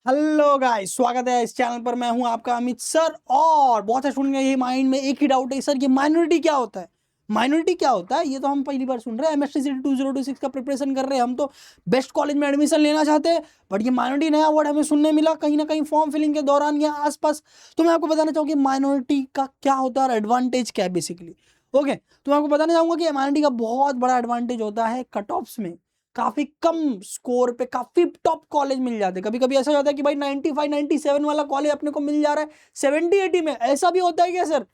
Hello guys, स्वागत है इस चैनल पर। मैं हूं आपका अमित सर। और बहुत से सुन गए ये माइंड में एक ही डाउट है, सर ये माइनॉरिटी क्या होता है। माइनॉरिटी क्या होता है ये तो हम पहली बार सुन रहे हैं। एमएसटी सीटी 2026 का प्रिपरेशन कर रहे हैं हम, तो बेस्ट कॉलेज में एडमिशन लेना चाहते हैं, बट ये माइनॉरिटी नया वर्ड हमें सुनने मिला कहीं ना कहीं फॉर्म फिलिंग के दौरान या आसपास। तो मैं आपको बताना चाहूँगा कि माइनॉरिटी का क्या होता है और एडवांटेज क्या है बेसिकली। ओके, तो मैं आपको बताना चाहूँगा कि माइनॉरिटी का बहुत बड़ा एडवांटेज होता है कट ऑफ्स में। काफी कम स्कोर पे काफी टॉप कॉलेज मिल जाते हैं। कभी कभी ऐसा होता है कि भाई 95 97 वाला कॉलेज अपने को मिल जा रहा है 70 80 में। ऐसा भी होता है क्या सर?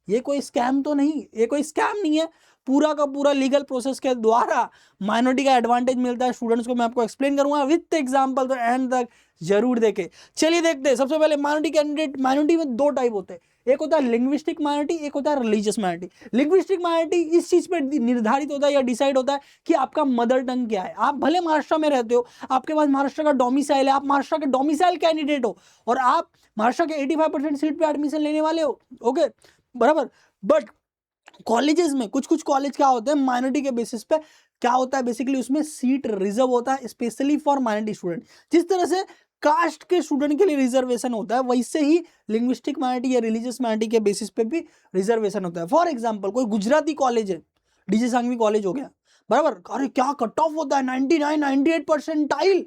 ये कोई स्कैम तो नहीं, ये कोई स्कैम नहीं है। पूरा का पूरा लीगल प्रोसेस के द्वारा माइनॉरिटी का एडवांटेज मिलता है स्टूडेंट्स को। मैं आपको एक्सप्लेन करूंगा विथ एग्जांपल, तो एंड तक जरूर देखे। चलिए देखते हैं। सबसे पहले माइनॉरिटी कैंडिडेट, माइनॉरिटी में दो टाइप होते हैं, एक होता है लिंग्विस्टिक माइनॉरिटी, एक होता है रिलीजियस माइनॉरिटी। लिंग्विस्टिक माइनॉरिटी इस चीज पे निर्धारित होता है या डिसाइड होता है कि आपका मदर टंग क्या है। आप भले महाराष्ट्र में रहते हो, आपके पास महाराष्ट्र का डोमिसाइल है, आप महाराष्ट्र के डोमिसाइल कैंडिडेट हो और आप महाराष्ट्र के 85% सीट पे एडमिशन लेने वाले हो। ओके, बराबर। बट कॉलेजेस में कुछ कुछ कॉलेज क्या होते हैं माइनॉरिटी के बेसिस पे, क्या होता है बेसिकली उसमें सीट रिजर्व होता है स्पेशली फॉर माइनॉरिटी स्टूडेंट। जिस तरह से कास्ट के स्टूडेंट के लिए रिजर्वेशन होता है, वैसे ही लिंग्विस्टिक माइनॉरिटी या रिलीजियस माइनॉरिटी के बेसिस पे भी रिजर्वेशन होता है। फॉर एग्जांपल, कोई गुजराती कॉलेज है, डीजे सांघवी कॉलेज हो गया, बराबर। अरे क्या कट ऑफ होता है, 99 98 percentile.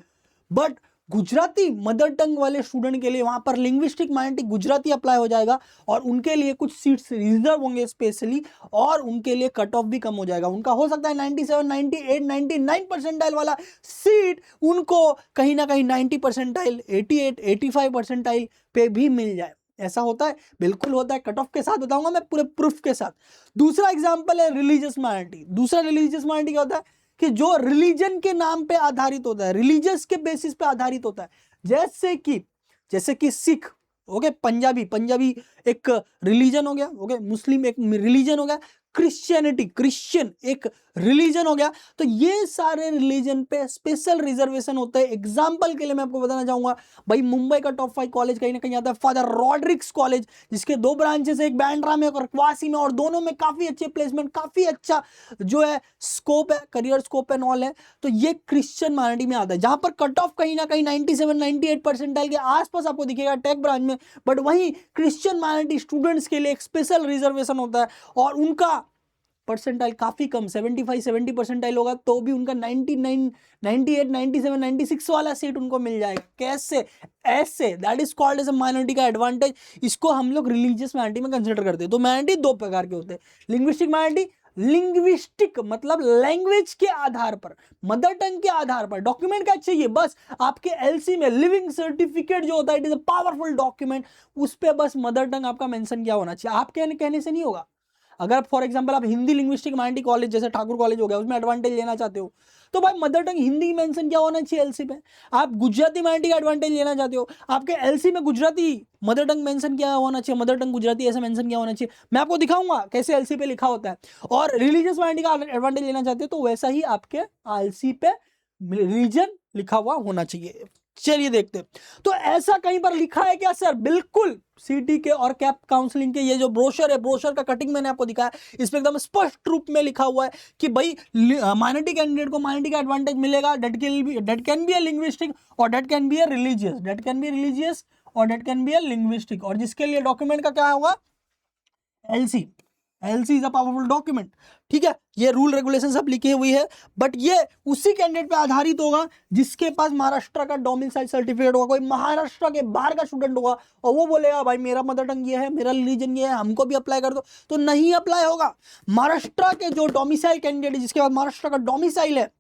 But Gujarati mother tongue वाले स्टूडेंट के लिए वहां पर लिंग्विस्टिक माइनॉरिटी गुजराती अप्लाई हो जाएगा और उनके लिए कुछ सीट्स रिजर्व होंगे स्पेशली, और उनके लिए कट ऑफ भी कम हो जाएगा। उनका हो सकता है 97 98 99 परसेंटाइल वाला सीट उनको कहीं ना कहीं 90 परसेंटाइल 88 85 परसेंटाइल पे भी मिल जाए। ऐसा होता है, बिल्कुल होता है। कट ऑफ के साथ बताऊंगा मैं, पूरे प्रूफ के साथ। दूसरा एग्जाम्पल है रिलीजियस माइनॉरिटी। दूसरा रिलीजियस माइनॉरिटी क्या होता है कि जो रिलीजन के नाम पे आधारित होता है, रिलीजियस के बेसिस पे आधारित होता है। जैसे कि सिख, ओके, पंजाबी, पंजाबी एक रिलीजन हो गया, ओके, मुस्लिम एक रिलीजन हो गया, क्रिश्चियनिटी, क्रिश्चियन एक रिलीजन हो गया। तो ये सारे रिलीजन पे स्पेशल रिजर्वेशन होता है। एग्जांपल के लिए मैं आपको बताना चाहूंगा, भाई मुंबई का टॉप 5 कॉलेज कहीं ना कहीं आता है फादर रॉड्रिक्स कॉलेज, जिसके दो ब्रांचेस है, एक बैंड्रा में और क्वासी में, और दोनों में काफी अच्छे प्लेसमेंट, काफी अच्छा जो है स्कोप है, करियर स्कोप एंड ऑल है। तो ये क्रिश्चियन माइनॉरिटी में आता है, जहां पर कट ऑफ कहीं ना कहीं 97 98 परसेंटाइल के आसपास आपको दिखेगा टेक ब्रांच में। बट वहीं क्रिश्चियन माइनॉरिटी स्टूडेंट्स के लिए एक स्पेशल रिजर्वेशन होता है और उनका परसेंटाइल काफी कम 75 70 परसेंटाइल होगा, तो भी उनका 99 98 97 96 वाला सीट उनको मिल जाएगा। कैसे? ऐसे, that is called as a minority का एडवांटेज। इसको हम लोग रिलीजियस माइनॉरिटी में कंसिडर करते हैं। तो माइनॉरिटी दो प्रकार के होते हैं, लिंग्विस्टिक माइनॉरिटी, लिंग्विस्टिक मतलब लैंग्वेज के आधार पर, मदर टंग के आधार पर। डॉक्यूमेंट क्या चाहिए? बस आपके एलसी में लिविंग सर्टिफिकेट जो होता है, it is a powerful document, उस पर बस मदर टंग आपका मेंशन किया होना चाहिए। आप कहने से नहीं होगा। अगर फॉर एग्जांपल आप हिंदी लिंग्विस्टिक माइनॉरिटी कॉलेज जैसे ठाकुर कॉलेज हो गया, उसमें एडवांटेज लेना चाहते हो, तो भाई मदर टंग हिंदी मेंशन क्या होना चाहिए एलसी पे। आप गुजराती माइनॉरिटी का एडवांटेज लेना चाहते हो, आपके एलसी में गुजराती मदर टंग मेंशन क्या होना चाहिए, मदर टंग गुजराती ऐसा मेंशन क्या होना चाहिए। मैं आपको दिखाऊंगा कैसे एलसी पे लिखा होता है। और रिलीजियस माइनॉरिटी का एडवांटेज लेना चाहते हो तो वैसा ही आपके एलसी पे रिलीजन लिखा हुआ होना चाहिए। चलिए देखते हैं। तो ऐसा कहीं पर लिखा है क्या सर? बिल्कुल। सीटी के और कैप काउंसलिंग के ये जो ब्रोशर है, ब्रोशर का कटिंग मैंने आपको दिखाया, इस पे एकदम स्पष्ट रूप में लिखा हुआ है कि भाई माइनॉरिटी कैंडिडेट को माइनॉरिटी का एडवांटेज मिलेगा। That can be a linguistic और that can be a religious, that can be religious और that can be a linguistic. और जिसके लिए डॉक्यूमेंट का क्या होगा? LC. LC is a powerful document. ठीक है, ये रूल रेगुलेशन सब लिखे हुई है। बट ये उसी कैंडिडेट पे आधारित होगा जिसके पास महाराष्ट्र का डोमिसाइल सर्टिफिकेट होगा। कोई महाराष्ट्र के बाहर का स्टूडेंट होगा और वो बोलेगा भाई मेरा मदर टंग ये है, मेरा रिलीजन ये है, हमको भी अप्लाई कर दो, तो नहीं अप्लाई होगा। महाराष्ट्र के जो डोमिसाइल कैंडिडेट है, जिसके पास महाराष्ट्र का डोमिसाइल है,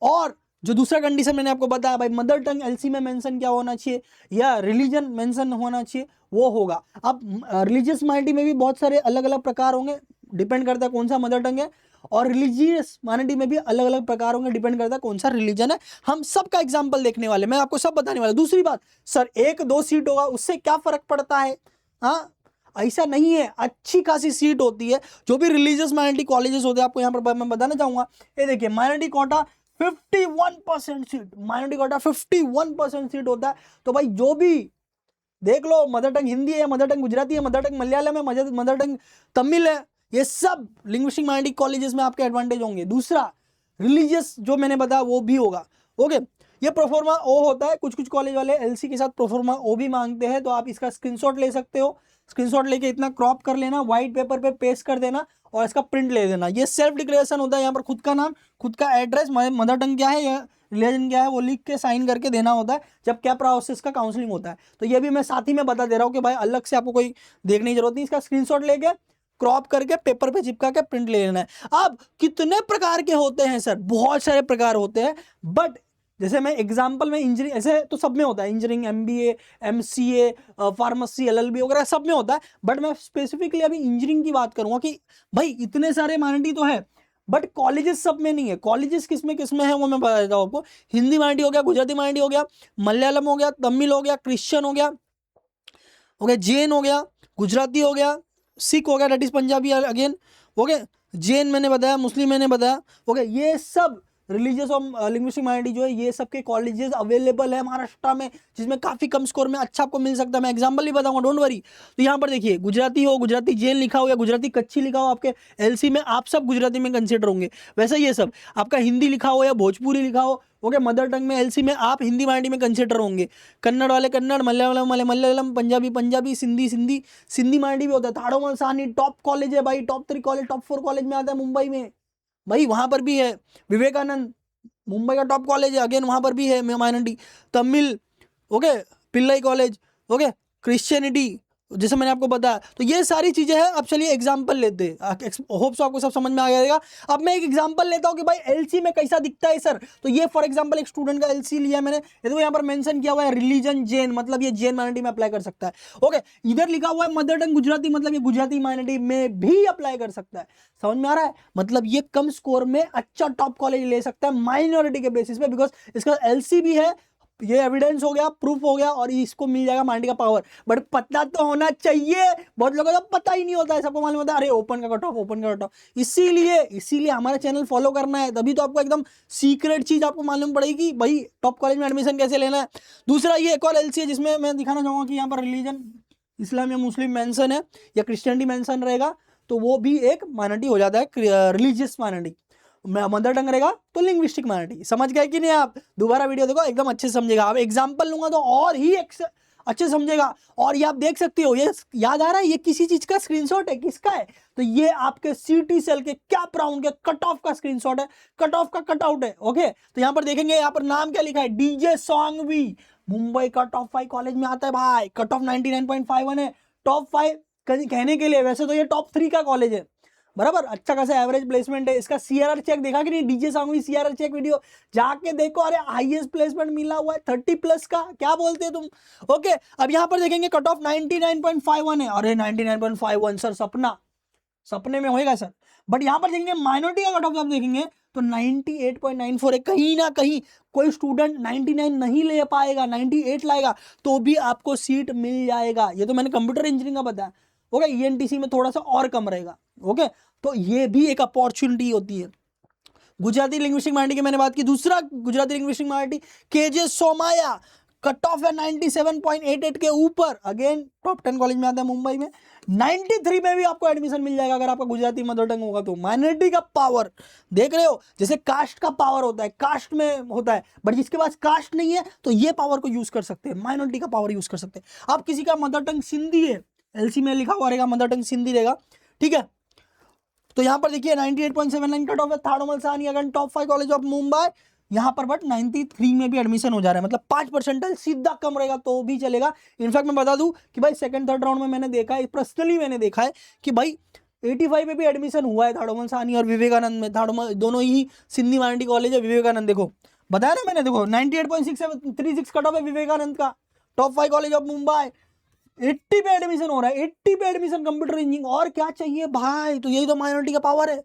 और जो दूसरा कंडीशन मैंने आपको बताया भाई मदर टंग एलसी में मेंशन क्या होना चाहिए या रिलीजन मेंशन होना चाहिए, वो होगा। अब रिलीजियस माइनॉरिटी में भी बहुत सारे अलग अलग प्रकार होंगे, डिपेंड करता है कौन सा मदर टंग है। और रिलीजियस माइनॉरिटी में भी अलग अलग प्रकार होंगे, डिपेंड करता है कौन सा रिलीजन है। हम सबका एग्जाम्पल देखने वाले, मैं आपको सब बताने वाला। दूसरी बात सर, एक दो सीट होगा उससे क्या फर्क पड़ता है? हाँ, ऐसा नहीं है, अच्छी खासी सीट होती है। जो भी रिलीजियस माइनॉरिटी कॉलेजेस होते हैं, आपको यहाँ पर मैं बताना चाहूंगा, ये देखिए minority quota 51% seat, minority quota 51% seat होता है। तो भाई जो भी देख लो, मदर टंग हिंदी है, मदर टंग गुजराती है, मदर टंग मलयालम है, मदर टंग तमिल है, ये सब लिंग्विस्टिक माइनॉरिटी कॉलेजेस में आपके एडवांटेज होंगे। दूसरा, रिलीजियस जो मैंने बताया वो भी होगा। ओके, ये प्रोफॉर्मा ओ होता है, कुछ कुछ कॉलेज वाले एलसी के साथ प्रोफॉर्मा ओ भी मांगते हैं, तो आप इसका स्क्रीनशॉट ले सकते हो। स्क्रीनशॉट लेके इतना क्रॉप कर लेना, व्हाइट पेपर पे पेस्ट कर देना और इसका प्रिंट ले देना। ये सेल्फ डिक्लेरेशन होता है, यहाँ पर खुद का नाम, खुद का एड्रेस, मदर टंग क्या है या रिलीजन क्या है वो लिख के साइन करके देना होता है जब क्या प्रोसेस का काउंसलिंग होता है। तो ये भी मैं साथ ही में बता दे रहा हूँ कि भाई अलग से आपको कोई देखने की जरूरत नहीं, इसका स्क्रीनशॉट लेके क्रॉप करके पेपर पे चिपका के प्रिंट ले लेना है। अब कितने प्रकार के होते हैं सर? बहुत सारे प्रकार होते हैं, बट जैसे मैं एग्जांपल में इंजीनियरिंग, ऐसे तो सब में होता है, engineering, MBA, MCA, pharmacy, LLB वगैरह सब में होता है, बट मैं स्पेसिफिकली अभी इंजीनियरिंग की बात करूंगा कि भाई इतने सारे माइनॉरिटी तो है बट कॉलेजेस सब में नहीं है। कॉलेजेस किस में है वो मैं बता देता हूँ आपको। हिंदी माइनॉरिटी हो गया, गुजराती माइनॉरिटी हो गया, मलयालम हो गया, तमिल हो गया, क्रिश्चियन हो गया, जैन हो गया, गुजराती हो गया, सिख हो गया, that is Punjabi again, okay, Jain मैंने बताया, मुस्लिम मैंने बताया, ओके। ये सब रिलीजियस और लिंग्विस्टिक माइनॉरिटी जो है ये सब के कॉलेजेस अवेलेबल है महाराष्ट्र में, जिसमें काफी कम स्कोर में अच्छा आपको मिल सकता है। मैं एग्जांपल भी बताऊंगा, डोंट वरी। तो यहाँ पर देखिए, गुजराती हो, गुजराती जैन लिखा हो या गुजराती कच्ची लिखा हो आपके एलसी में, आप सब गुजराती में कंसिडर होंगे। वैसे ये सब आपका हिंदी लिखा हो या भोजपुरी लिखा हो, ओके, मदर टंग में एलसी में आप हिंदी माइनॉरिटी में कंसिडर होंगे। कन्नड़ वाले कन्नड़, मलयालम वाले मलयालम, पंजाबी पंजाबी, सिंधी सिंधी, सिंधी माइनॉरिटी भी होता है। थाड़ोमल सानी टॉप कॉलेज है भाई, टॉप 3 कॉलेज, टॉप 4 कॉलेज में आता है मुंबई में भाई, वहां पर भी है। विवेकानंद मुंबई का टॉप कॉलेज है, अगेन वहां पर भी है minority. Tamil, okay, Pillai college, okay, Christianity, जैसे मैंने आपको बताया। तो ये सारी चीजें हैं। अब चलिए एग्जांपल लेते हैं, होप्स आपको सब समझ में आ जाएगा। अब मैं एक एग्जांपल लेता हूं कि भाई एलसी में कैसा दिखता है सर। तो ये फॉर एग्जांपल एक स्टूडेंट का एलसी लिया मैंने, ये देखो यहाँ पर मेंशन किया हुआ है रिलीजन जैन, मतलब ये जैन माइनॉरिटी में अप्लाई कर सकता है, ओके। इधर लिखा हुआ है मदर टंग गुजराती, मतलब ये गुजराती माइनॉरिटी में भी अप्लाई कर सकता है। समझ में आ रहा है? मतलब ये कम स्कोर में अच्छा टॉप कॉलेज ले सकता है माइनॉरिटी के बेसिस पे, बिकॉज इसका एलसी भी है, ये एविडेंस हो गया, प्रूफ हो गया, और इसको मिल जाएगा माइनॉरिटी का पावर। बट पता तो होना चाहिए, बहुत लोगों को तो पता ही नहीं होता है, सबको मालूम होता है अरे ओपन का कट ऑफ, ओपन का कट ऑफ। इसीलिए हमारा चैनल फॉलो करना है, तभी तो आपको एकदम सीक्रेट चीज आपको मालूम पड़ेगी भाई टॉप कॉलेज में एडमिशन कैसे लेना है। दूसरा ये एक और एलसी है जिसमें मैं दिखाना चाहूंगा कि यहाँ पर रिलीजन इस्लाम या मुस्लिम मेंशन है या क्रिश्चियनिटी मेंशन रहेगा, तो वो भी एक माइनॉरिटी हो जाता है, रिलीजियस माइनॉरिटी। मदर टंग रहेगा तो लिंग्विस्टिक माइनॉरिटी। समझ गए कि नहीं? आप दोबारा वीडियो देखो, एकदम अच्छे से समझेगा। आप एग्जांपल लूंगा तो और ही अच्छे समझेगा। और ये आप देख सकते हो, ये याद आ रहा है ये किसी चीज का स्क्रीनशॉट है, किसका है? तो ये आपके सीटी सेल के कैप राउंड के कट ऑफ का स्क्रीनशॉट है, कट ऑफ का कटआउट है, ओके। तो यहाँ पर देखेंगे, यहाँ पर नाम क्या लिखा है, डीजे सांघवी, मुंबई का टॉप 5 कॉलेज में आता है भाई, कट ऑफ 99.51 है। टॉप 5 कहने के लिए, वैसे तो ये टॉप 3 का कॉलेज है, बराबर, अच्छा खासा एवरेज प्लेसमेंट है। इसका सीआरआर चेक देखा कि नहीं? DJ Sanghvi CRR check video जाके देखो, अरे हाईएस्ट प्लेसमेंट मिला हुआ है 30+ का, क्या बोलते हैं तुम, ओके। अब यहां पर देखेंगे कट ऑफ 99.51 है, अरे 99.51 सर सपने में होएगा सर। बट यहां पर देखेंगे माइनॉरिटी का कट ऑफ आप देखेंगे तो 98.94 है। कहीं ना कहीं कोई स्टूडेंट 99 नहीं ले पाएगा, 98 लाएगा तो भी आपको सीट मिल जाएगा। ये तो मैंने कंप्यूटर इंजीनियरिंग का बताया, ओके। ईएनटीसी में थोड़ा सा और कम रहेगा, ओके। तो ये भी एक अपॉर्चुनिटी होती है। गुजराती लिंग्विस्टिक माइनॉरिटी की मैंने बात की। दूसरा Gujarati linguistic minority KJ Somaiya, cut off है 97.88 के ऊपर, अगेन टॉप 10 कॉलेज में आता है मुंबई में। 93 में भी आपको एडमिशन मिल जाएगा अगर आपका गुजराती मदर टंग होगा तो। माइनॉरिटी का पावर देख रहे हो, जैसे कास्ट का पावर होता है, कास्ट में होता है, बट जिसके पास कास्ट नहीं है तो ये पावर को यूज कर सकते हैं, माइनॉरिटी का पावर यूज कर सकते हैं। अब किसी का मदर टंग सिंधी है, एलसी में लिखा हुआ रहेगा मदर टंग सिंधी रहेगा, ठीक है। तो यहां पर देखिए 98.79 कट ऑफ है, थाड़ोमल सानी again top 5 college of Mumbai, यहां पर बट 93 में भी एडमिशन हो जा रहा है, मतलब 5% सीधा कम रहेगा तो भी चलेगा। इनफैक्ट मैं बता दूं कि भाई सेकंड थर्ड राउंड में मैंने देखा है, पर्सनली मैंने देखा है कि भाई 85 में भी एडमिशन हुआ है थाड़ोमल सानी और विवेकानंद में। थाड़ोमल दोनों ही सिंधी माइनॉरिटी कॉलेज है, विवेकानंद देखो बताया ना मैंने, देखो 98.36 कट ऑफ है विवेकानंद का, टॉप 5 कॉलेज ऑफ मुंबई। 80 पे एडमिशन हो रहा है, 80 पे एडमिशन कंप्यूटर इंजीनियरिंग, और क्या चाहिए भाई? तो यही तो माइनॉरिटी का पावर है,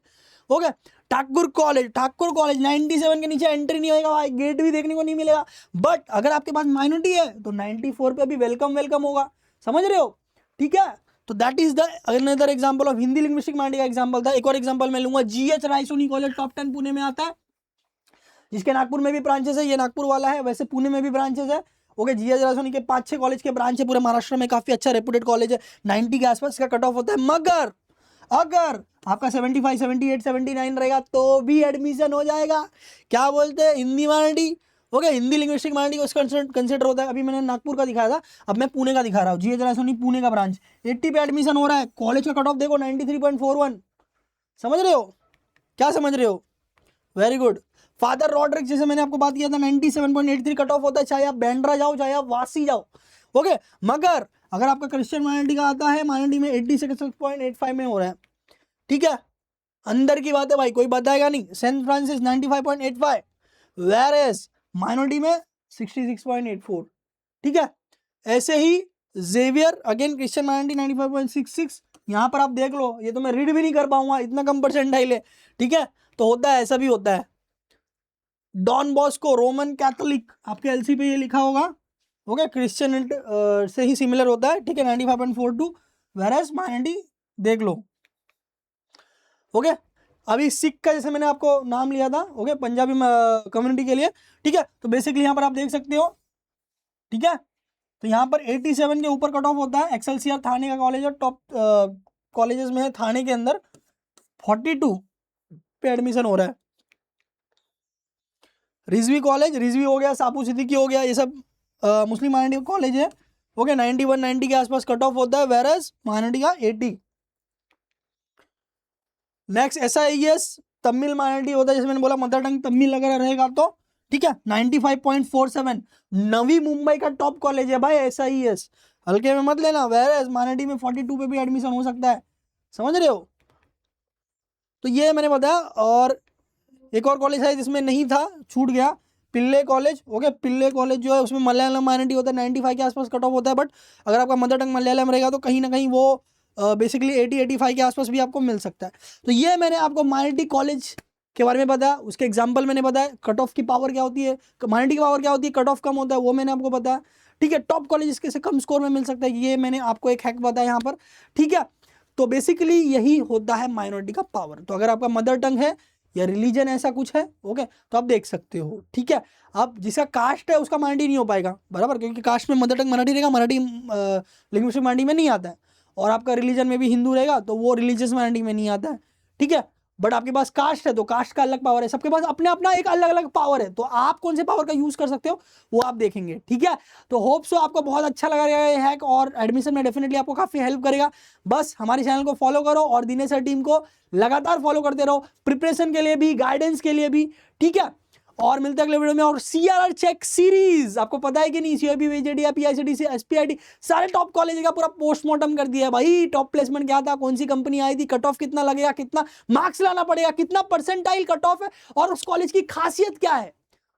ओके। ठाकुर कॉलेज 97 के नीचे एंट्री नहीं होगा भाई, गेट भी देखने को नहीं मिलेगा। बट अगर आपके पास माइनॉरिटी है तो 94 पे भी वेलकम होगा, समझ रहे हो? ठीक है, तो that is the another example of Hindi linguistic minority का एग्जांपल था। एक और एग्जांपल मैं लूंगा, GH Raisoni college top 10 Pune में आता है, जिसके नागपुर में भी ब्रांचेस है, ये नागपुर वाला है, वैसे पुणे में भी ब्रांचेस है, ओके। जीएच रायसोनी के 5-6 कॉलेज के ब्रांच है पूरे महाराष्ट्र में, काफी अच्छा रेपुटेड कॉलेज है, 90 के आसपास इसका कट ऑफ होता है। मगर अगर आपका 75, 78, 79 रहेगा तो भी एडमिशन हो जाएगा। क्या बोलते हैं? Hindi minority okay, Hindi linguistic minority को कंसिडर होता है। अभी मैंने नागपुर का दिखाया था, अब मैं पुणे का दिखा रहा हूँ, GH रायसोनी पुणे का ब्रांच। 80 पे एडमिशन हो रहा है, कॉलेज का कट ऑफ देखो 93.41, समझ रहे हो, क्या समझ रहे हो, वेरी गुड। फादर रॉड्रिक, जैसे मैंने आपको बात किया था 97.83 कट ऑफ होता है, चाहे आप बैंड्रा जाओ चाहे आप वासी जाओ। ओके, मगर अगर आपका क्रिश्चियन माइनॉरिटी का आता है, माइनॉरिटी में 86.85 में हो रहा है, ठीक है, अंदर की बात है भाई, कोई बताएगा नहीं। Saint Francis 95.85, where as minority में 66.84, ठीक है। ऐसे ही जेवियर अगेन क्रिश्चियन माइनॉरिटी 95.66, यहाँ पर आप देख लो, ये तो मैं रीड भी नहीं कर पाऊंगा, इतना कम परसेंटाइल है, ठीक है। तो होता है, ऐसा भी होता है। डॉन बॉस्को रोमन कैथोलिक, आपके एलसी पे ये लिखा होगा, ओके, क्रिश्चियन से ही सिमिलर होता है, ठीक है, 95.42, वेरएज माइनॉरिटी देख लो। ओके, अभी सिख का जैसे मैंने आपको नाम लिया था, ओके, पंजाबी कम्युनिटी के लिए, ठीक है। तो बेसिकली यहाँ पर आप देख सकते हो, ठीक है। तो यहाँ पर 87 के ऊपर कट ऑफ होता है। एक्सेलसियर थाने का कॉलेज है, टॉप कॉलेजेस में है थाने के अंदर। 42 पे एडमिशन हो रहा है। रिजवी कॉलेज, रिजवी हो गया, सापू सिद्दीकी हो गया, ये सब मुस्लिम माइनॉरिटी कॉलेज है। ओके, 91-90 के आसपास कट ऑफ होता है, वेरएज माइनॉरिटी का 80। नेक्स्ट SIES तमिल माइनॉरिटी होता है, जैसे मैंने बोला मदर टंग तमिल अगर रहेगा तो, ठीक है, 95.47। नवी मुंबई का टॉप कॉलेज है भाई SIES, हल्के में मत लेना। वेरएज माइनॉरिटी में 42 पे भी एडमिशन हो सकता है, समझ रहे हो। तो ये मैंने बताया। और एक और कॉलेज है जिसमें नहीं था, छूट गया, पिल्ले कॉलेज। ओके, पिल्ले कॉलेज जो है उसमें मलयालम माइनॉरिटी होता है, 95 के आसपास कट ऑफ होता है। बट अगर आपका मदर टंग मलयालम रहेगा तो कहीं ना कहीं वो बेसिकली 80-85 के आसपास भी आपको मिल सकता है। तो ये मैंने आपको माइनॉरिटी कॉलेज के बारे में बताया, उसके एग्जाम्पल मैंने बताया, कट ऑफ की पावर क्या होती है, माइनॉरिटी की पावर क्या होती है, कट ऑफ कम होता है, वो मैंने आपको बताया, ठीक है। टॉप कॉलेज इसके से कम स्कोर में मिल सकता है, ये मैंने आपको एक हैक बताया यहाँ पर, ठीक है। तो बेसिकली यही होता है माइनॉरिटी का पावर। तो अगर आपका मदर टंग है या रिलीजन ऐसा कुछ है, ओके, तो आप देख सकते हो, ठीक है। अब जिसका कास्ट है उसका माइनॉरिटी नहीं हो पाएगा, बराबर, क्योंकि कास्ट में मदर टंग मराठी रहेगा, मराठी लिंग्विस्टिक माइनॉरिटी में नहीं आता है। और आपका रिलीजन में भी हिंदू रहेगा तो वो रिलीजियस माइनॉरिटी में नहीं आता है, ठीक है। बट आपके पास कास्ट है तो कास्ट का अलग पावर है, सबके पास अपने अपना एक अलग अलग पावर है। तो आप कौन से पावर का यूज कर सकते हो वो आप देखेंगे, ठीक है। तो होप सो आपको बहुत अच्छा लगा ये हैक, और एडमिशन में डेफिनेटली आपको काफी हेल्प करेगा। बस हमारे चैनल को फॉलो करो और दिनेश सर टीम को लगातार फॉलो करते रहो, प्रिपरेशन के लिए भी, गाइडेंस के लिए भी, ठीक है। और मिलते हैं अगले वीडियो में। और CRR चेक सीरीज, आपको पता है कि नहीं, CIB VJD PICDC SPIT सारे टॉप कॉलेज का पूरा पोस्टमार्टम कर दिया है भाई। टॉप प्लेसमेंट क्या था, कौन सी कंपनी आई थी, कट ऑफ कितना लगेगा, कितना मार्क्स लाना पड़ेगा, कितना परसेंटाइल कट ऑफ है, और उस कॉलेज की खासियत क्या है।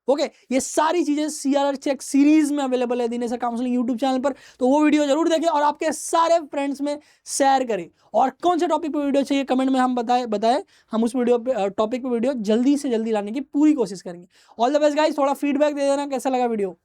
ओके, ये सारी चीजें CRR चेक सीरीज में अवेलेबल है दिनेश काउंसलिंग यूट्यूब चैनल पर। तो वो वीडियो जरूर देखें और आपके सारे फ्रेंड्स में शेयर करें। और कौन से टॉपिक पे वीडियो चाहिए कमेंट में हम बताएं, हम उस वीडियो पे टॉपिक पे वीडियो जल्दी से जल्दी लाने की पूरी कोशिश करेंगे। ऑल द बेस्ट गाइस, थोड़ा फीडबैक दे देना कैसा लगा वीडियो।